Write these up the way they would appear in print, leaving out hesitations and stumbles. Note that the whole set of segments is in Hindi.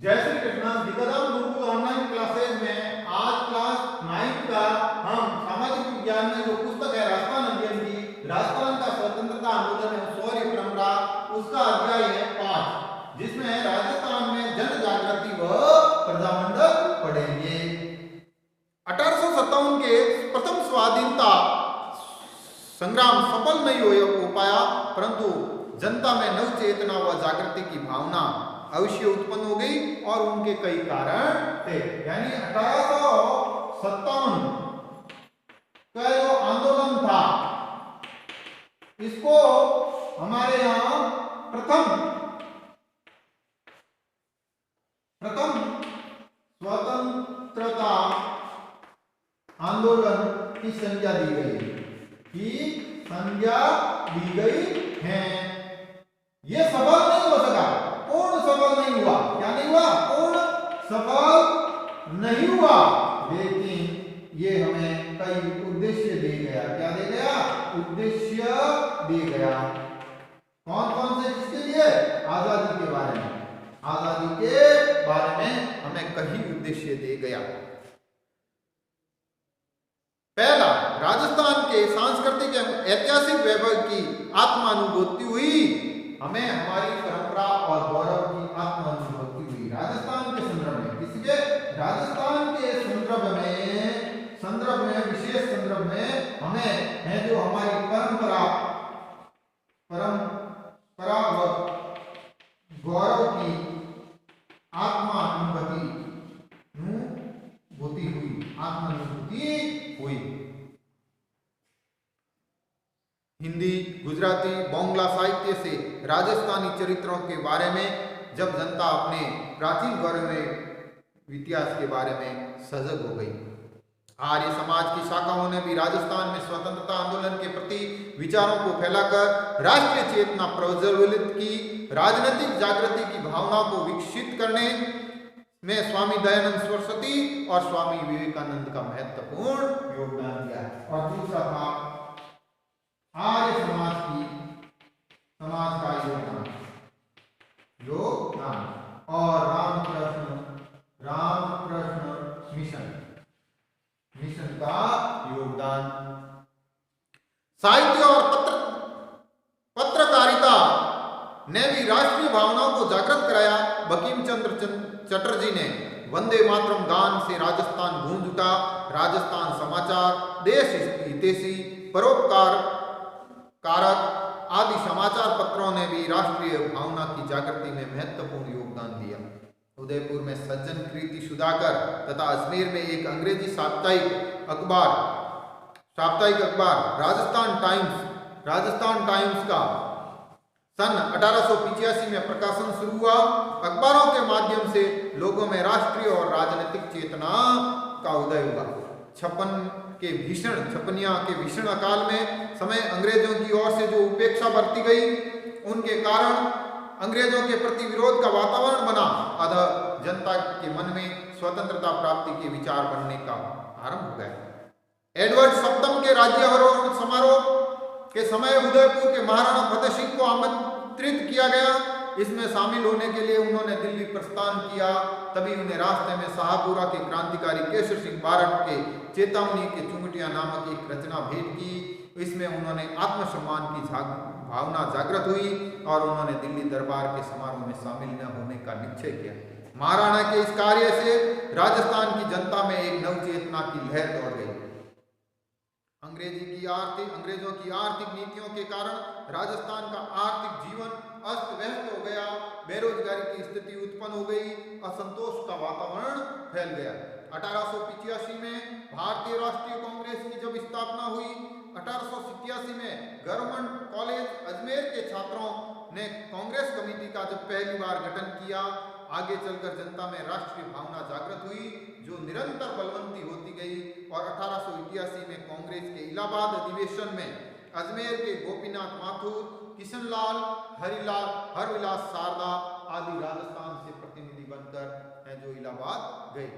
जय श्री कृष्ण। विद्याधाम गुरुकुल ऑनलाइन क्लासेज में आज क्लास 9 का हम सामाजिक विज्ञान में जो पुस्तक है राजस्थान अध्ययन की, राजस्थान का स्वतंत्रता आंदोलन एवं शौर्य परंपरा, उसका अध्याय है 5, जिसमें राजस्थान में जन जागृति व प्रजामंडल पढ़ेंगे। 1857 के प्रथम स्वाधीनता संग्राम सफल नहीं हो पाया, परंतु जनता में नव चेतना व जागृति की भावना अवश्य उत्पन्न हो गई और उनके कई कारण थे। यानी 1857 का जो आंदोलन था, इसको हमारे यहाँ प्रथम स्वतंत्रता आंदोलन की संज्ञा दी गई है। यह सफल नहीं हो सका, पूर्ण सफल नहीं हुआ। क्या नहीं हुआ? पूर्ण सफल नहीं हुआ, लेकिन ये हमें कई उद्देश्य दे गया। क्या दे गया? उद्देश्य दे गया। कौन कौन से? किसके लिए? आजादी के बारे में। आजादी के बारे में हमें कई उद्देश्य दे गया। पहला, राजस्थान के सांस्कृतिक एवं ऐतिहासिक वैभव की आत्मानुभूति हुई। हमें हमारी परंपरा और गौरव की आत्मानुभूति हुई राजस्थान के संदर्भ में। किसके? राजस्थान के संदर्भ में विशेष संदर्भ में हमें है जो हमारी परंपरा व गौरव की आत्मानुभूति हुई। हिंदी, गुजराती, बांग्ला साहित्य से राजस्थानी चरित्रों के बारे में जब जनता अपने प्राचीन गौरव इतिहास के बारे में सजग हो गई। आर्य समाज की शाखाओं ने भी राजस्थान में स्वतंत्रता आंदोलन के प्रति विचारों को फैलाकर राष्ट्रीय चेतना प्रज्वलित की। राजनीतिक जागृति की भावना को विकसित करने में स्वामी दयानंद सरस्वती और स्वामी विवेकानंद का महत्वपूर्ण योगदान दिया। और दूसरा था आर्य समाज का योगदान और रामकृष्ण मिशन का योगदान। साहित्य और पत्रकारिता ने भी राष्ट्रीय भावनाओं को जागृत कराया। बंकिम चंद्र चटर्जी ने वंदे मातरम गान से राजस्थान गूंज उठा। राजस्थान समाचार, देश हितैषी, परोपकार कारक आदि समाचार पत्रों ने भी राष्ट्रीय भावना की जागृति में महत्वपूर्ण योगदान दिया। उदयपुर में सज्जन कीर्ति सुधाकर तथा अजमेर में एक अंग्रेजी साप्ताहिक अखबार राजस्थान टाइम्स का सन 1885 में प्रकाशन शुरू हुआ। अखबारों के माध्यम से लोगों में राष्ट्रीय और राजनीतिक चेतना का उदय हुआ। छपनिया के भीषण अकाल में समय अंग्रेजों की ओर से जो उपेक्षा बरती गई, उनके कारण अंग्रेजों के प्रति विरोध का वातावरण बना। अतः जनता के मन में स्वतंत्रता प्राप्ति के विचार बनने का आरंभ हो गया। एडवर्ड सप्तम के राज्यारोहण समारोह के समय उदयपुर के महाराणा फतेह सिंह को आमंत्रित किया गया। इसमें शामिल होने के लिए उन्होंने दिल्ली प्रस्थान किया। तभी उन्हें रास्ते में शाहपुरा के क्रांतिकारी केशर सिंह बारट के चेतावनी के चुंगटिया नामक एक रचना भेंट की। इसमें उन्होंने आत्मसम्मान की भावना जागृत हुई और उन्होंने दिल्ली दरबार के समारोह में शामिल न होने का निश्चय किया। महाराणा के इस कार्य से राजस्थान की जनता में एक नवचेतना की लहर दौड़ गई। अंग्रेजों की आर्थिक नीतियों के कारण राजस्थान का आर्थिक जीवन अस्त व्यस्त हो गया। बेरोजगारी की स्थिति उत्पन्न हो गई। असंतोष का वातावरण फैल गया। 1885 में भारतीय राष्ट्रीय कांग्रेस की जब स्थापना हुई, 1887 में गवर्नमेंट कॉलेज अजमेर के छात्रों ने कांग्रेस कमेटी का जब पहली बार गठन किया, आगे चलकर जनता में राष्ट्रीय भावना जागृत हुई, जो निरंतर बलवंती होती गई। और 1881 में कांग्रेस के इलाहाबाद अधिवेशन में अजमेर के गोपीनाथ माथुर, किशनलाल, हरविलास शारदा आदि राजस्थान से प्रतिनिधि बनकर जो इलाहाबाद गए।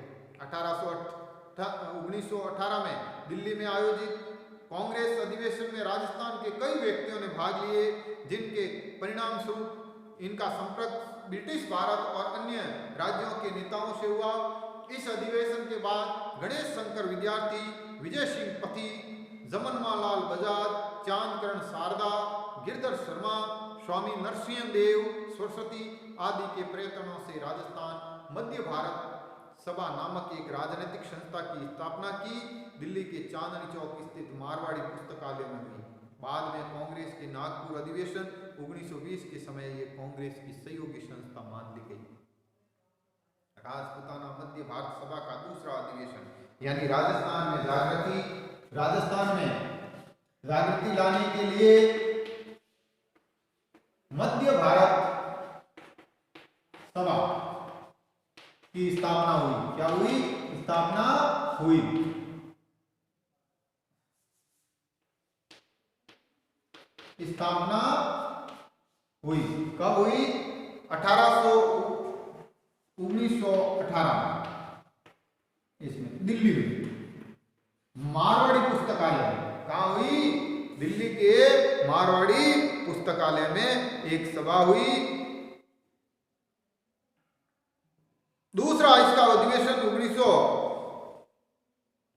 1918 में दिल्ली में आयोजित कांग्रेस अधिवेशन में राजस्थान के कई व्यक्तियों ने भाग लिए, जिनके परिणाम स्वरूप इनका संपर्क ब्रिटिश भारत और अन्य राज्यों के नेताओं से हुआ। इस अधिवेशन के बाद गणेश शंकर विद्यार्थी, विजय सिंह पति, जमनमाल लाल बजाज, चांदकरण शारदा, गिरधर शर्मा, स्वामी नरसिंह देव सरस्वती आदि के प्रयत्नों से राजस्थान मध्य भारत सभा नामक एक राजनीतिक संस्था की स्थापना की। दिल्ली के चांदनी चौक स्थित मारवाड़ी पुस्तकालय में हुई। बाद में कांग्रेस के नागपुर अधिवेशन 1920 के समय ये कांग्रेस की सहयोगी संस्था मान ली गई। राजपूताना मध्य भारत सभा का दूसरा अधिवेशन यानी राजस्थान में जागृति लाने के लिए मध्य भारत सभा की स्थापना हुई। क्या हुई? स्थापना हुई। स्थापना हुई कब हुई? 1918 इसमें दिल्ली में मारवाड़ी पुस्तकालय। कहाँ हुई? दिल्ली के मारवाड़ी पुस्तकालय में एक सभा हुई। दूसरा इसका अधिवेशन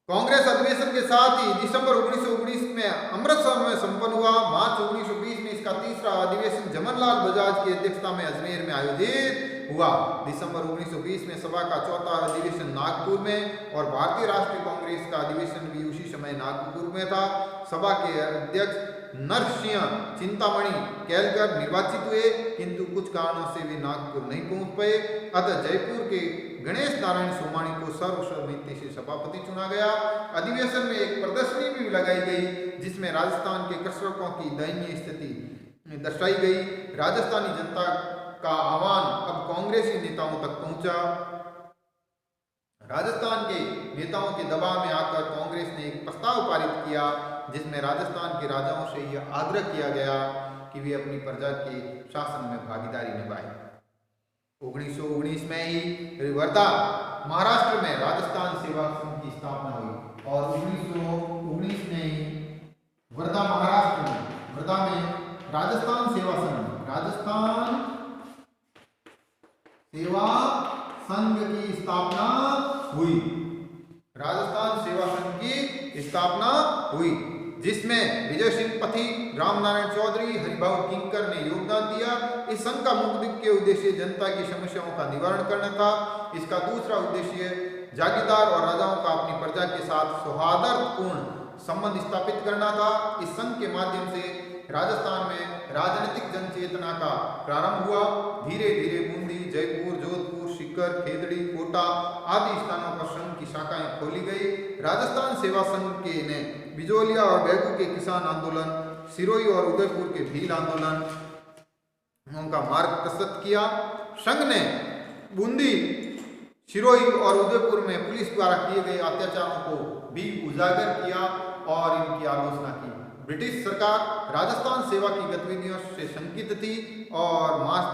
कांग्रेस अधिवेशन के साथ ही दिसंबर 1919 में अमृतसर में संपन्न हुआ। मार्च 1920 में इसका तीसरा अधिवेशन जमनलाल बजाज की अध्यक्षता में अजमेर में आयोजित हुआ। दिसंबर 1920 में सभा का चौथा अधिवेशन नागपुर में और भारतीय राष्ट्रीय कांग्रेस का अधिवेशन भी उसी समय नागपुर में था। सभा के अध्यक्ष नरसिंह चिंतामणि केलकर निर्वाचित हुए, किंतु कुछ कारणों से वे नागपुर नहीं पहुंच पाए। अतः जयपुर के गणेश नारायण सोमानी को सर्वसम्मति से सभापति चुना गया। अधिवेशन में एक प्रदर्शनी भी लगाई गई जिसमें राजस्थान के कृषकों की दयनीय स्थिति दर्शाई गई। राजस्थानी जनता का आह्वान अब कांग्रेसी नेताओं तक पहुंचा। राजस्थान के नेताओं के दबाव में आकर कांग्रेस ने एक प्रस्ताव पारित किया जिसमें राजस्थान के राजाओं से यह आग्रह किया गया कि वे अपनी प्रजा के शासन में भागीदारी निभाएं। 1919 में ही वर्धा महाराष्ट्र में राजस्थान सेवा संघ की स्थापना हुई और 1919 में ही वर्धा महाराष्ट्र में राजस्थान सेवा संघ की स्थापना हुई। राजस्थान सेवा संघ की स्थापना हुई जिसमें विजय सिंह पति, रामनारायण चौधरी, हरिभाऊ किंकर ने योगदान दिया। इस संघ का मुख्य उद्देश्य जनता की समस्याओं का निवारण करना था। इसका दूसरा उद्देश्य जागीरदार और राजाओं का अपनी प्रजा के साथ सौहार्दपूर्ण संबंध स्थापित करना था। इस संघ के माध्यम से राजस्थान में राजनीतिक जन चेतना का प्रारंभ हुआ। धीरे धीरे बूंदी, जयपुर, जोधपुर, सीकर, खेतड़ी, कोटा आदि स्थानों पर संघ की शाखाएं खोली गई। राजस्थान सेवा संघ के ने बिजोलिया और बैगू के किसान आंदोलन, सिरोही और उदयपुर के भील आंदोलन का मार्ग प्रशस्त किया। संघ ने बूंदी, सिरोही और उदयपुर में पुलिस द्वारा किए गए अत्याचारों को भी उजागर किया और इनकी आलोचना की। ब्रिटिश सरकार राजस्थान सेवा की गतिविधियों से शंकित थी और मार्च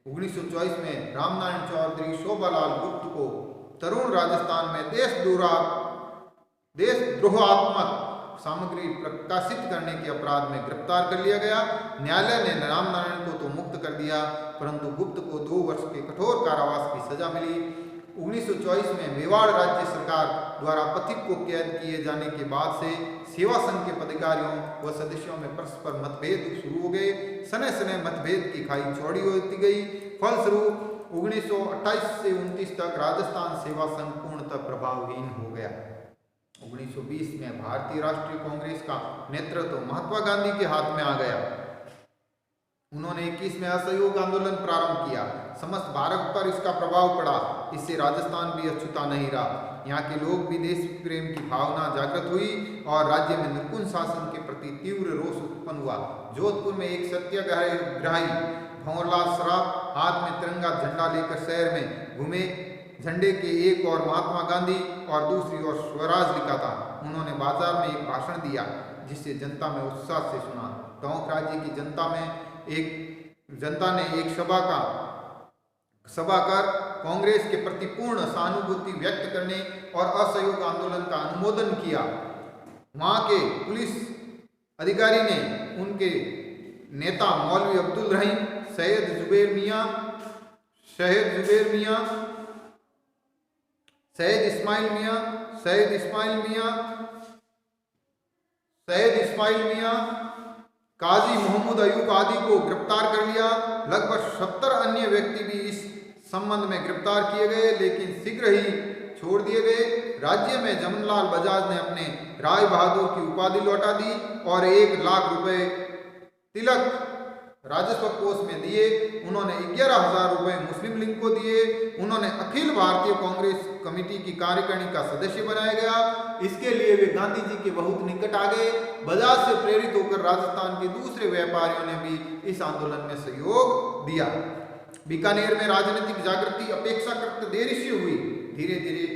1924 में रामनारायण चौधरी, शोभालाल गुप्त को तरुण राजस्थान में देशद्रोहात्मक सामग्री प्रकाशित करने के अपराध में गिरफ्तार कर लिया गया। न्यायालय ने रामनारायण को तो मुक्त कर दिया परंतु गुप्त को 2 वर्ष के कठोर कारावास की सजा मिली। 1924 में मेवाड़ राज्य सरकार द्वारा पथिक को कैद किए जाने के बाद से सेवा संघ के पदाधिकारियों व सदस्यों में परस्पर मतभेद शुरू हो गए। सने सने मतभेद की खाई चौड़ी होती गई। फलस्वरूप 1928 से 29 तक राजस्थान सेवा संघ पूर्णतः प्रभावहीन हो गया। 1920 में भारतीय राष्ट्रीय कांग्रेस का नेतृत्व महात्मा गांधी के हाथ में आ गया। उन्होंने 21 में असहयोग आंदोलन प्रारंभ किया। समस्त भारत पर इसका प्रभाव पड़ा। इससे राजस्थान भी अछूता नहीं रहा। यहाँ के लोग भी देश प्रेम की भावना जागृत हुई और राज्य में निपुण शासन के प्रति तीव्र रोष उत्पन्न हुआ। जोधपुर में एक सत्याग्रही भंवरलाल सराफ हाथ में तिरंगा झंडा लेकर शहर में घूमे। झंडे के एक और महात्मा गांधी और दूसरी ओर स्वराज लिखा था। उन्होंने बाजार में एक भाषण दिया जिससे जनता में उत्साह से सुना। टोंक राज्य की जनता ने एक सभा कर कांग्रेस के प्रति पूर्ण सहानुभूति व्यक्त करने और असहयोग आंदोलन का अनुमोदन किया। वहां के पुलिस अधिकारी ने उनके नेता मौलवी अब्दुल रहीम, सैयद जुबैर मियाँ, सैयद इस्माइल मियाँ, काजी मोहम्मद अयूब आदि को गिरफ्तार कर लिया। लगभग 70 अन्य व्यक्ति भी इस संबंध में गिरफ्तार किए गए, लेकिन शीघ्र ही छोड़ दिए गए। राज्य में जमनलाल बजाज ने अपने राय बहादुर की उपाधि लौटा दी और 1 लाख रुपए तिलक राजस्व कोष में दिए। उन्होंने 11,000 रुपए मुस्लिम लीग को दिए। उन्होंने अखिल भारतीय कांग्रेस कमेटी की कार्यकारिणी का सदस्य बनाया गया। इसके लिए वे गांधी जी के बहुत निकट आ गए। बजाज से प्रेरित होकर राजस्थान के दूसरे व्यापारियों ने भी इस आंदोलन में सहयोग दिया। बीकानेर में राजनीतिक जागृति अपेक्षाकृत देरी से हुई। धीरे धीरे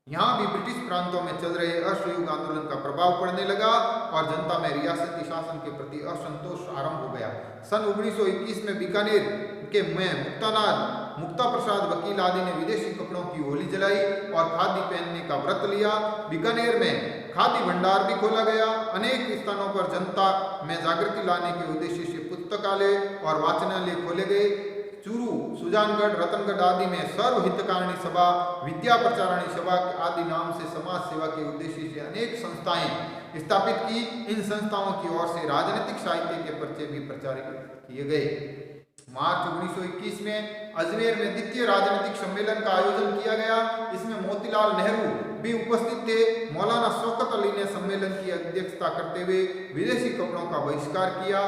यहाँ भी ब्रिटिश प्रांतों में चल रहे असहयोग आंदोलन का प्रभाव पड़ने लगा और जनता में रियासती शासन के प्रति असंतोष आरंभ हो गया। सन 1921 में बीकानेर के मुक्ता प्रसाद वकील आदि ने विदेशी कपड़ों की होली जलाई और खादी पहनने का व्रत लिया। बीकानेर में खादी भंडार भी खोला गया। अनेक स्थानों पर जनता में जागृति लाने के उद्देश्य से पुस्तकालय और वाचनालय खोले गए। चूरू, सुजानगढ़, रतनगढ़ आदि में सर्वहितकारिणी सभा, विद्या प्रचारणी सभा आदि नाम से समाज सेवा के उद्देश्य से अनेक संस्थाएं स्थापित की। इन संस्थाओं की ओर से राजनीतिक साहित्य के पर्चे भी प्रचारित किए गए। मार्च 1921 में अजमेर में द्वितीय राजनीतिक सम्मेलन का आयोजन किया गया। इसमें मोतीलाल नेहरू भी उपस्थित थे। मौलाना शौकत अली ने सम्मेलन की अध्यक्षता करते हुए विदेशी कपड़ों का बहिष्कार किया।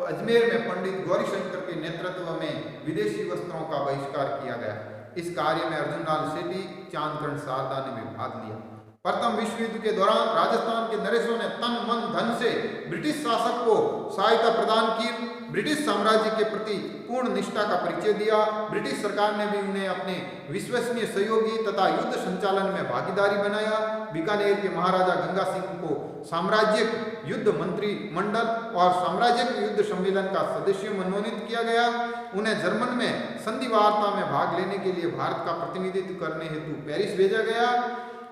अजमेर में पंडित गौरीशंकर के नेतृत्व में विदेशी वस्त्रों का बहिष्कार किया गया। इस कार्य में अर्जुनलाल सेठी, चांदकरण शारदा ने भी भाग लिया। प्रथम विश्व युद्ध के दौरान राजस्थान के नरेशों ने तन मन धन से ब्रिटिश शासक को सहायता प्रदान की। ब्रिटिश साम्राज्य के प्रति पूर्ण निष्ठा का परिचय दिया। ब्रिटिश सरकार ने भी उन्हें अपने विश्वसनीय सहयोगी तथा युद्ध संचालन में भागीदारी बनाया। बीकानेर के महाराजा गंगा सिंह को साम्राज्यिक युद्ध मंत्री मंडल और साम्राज्यिक युद्ध सम्मेलन का सदस्य मनोनीत किया गया। उन्हें जर्मन में संधि वार्ता में भाग लेने के लिए भारत का प्रतिनिधित्व करने हेतु पेरिस भेजा गया।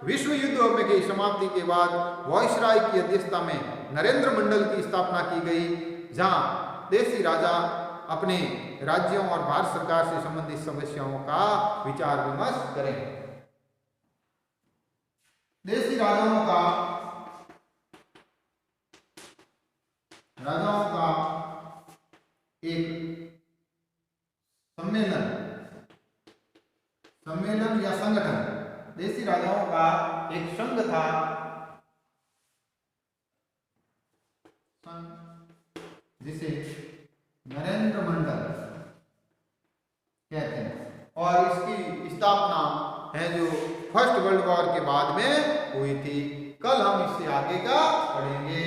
विश्व युद्ध की समाप्ति के बाद वायसराय की अध्यक्षता में नरेंद्र मंडल की स्थापना की गई, जहां देशी राजा अपने राज्यों और भारत सरकार से संबंधित समस्याओं का विचार विमर्श करें। देशी राजाओं का एक सम्मेलन या संगठन, देशी राजाओं का एक संघ था, जिसे नरेंद्र मंडल कहते हैं और इसकी स्थापना है जो फर्स्ट वर्ल्ड वॉर के बाद में हुई थी। कल हम इससे आगे का पढ़ेंगे।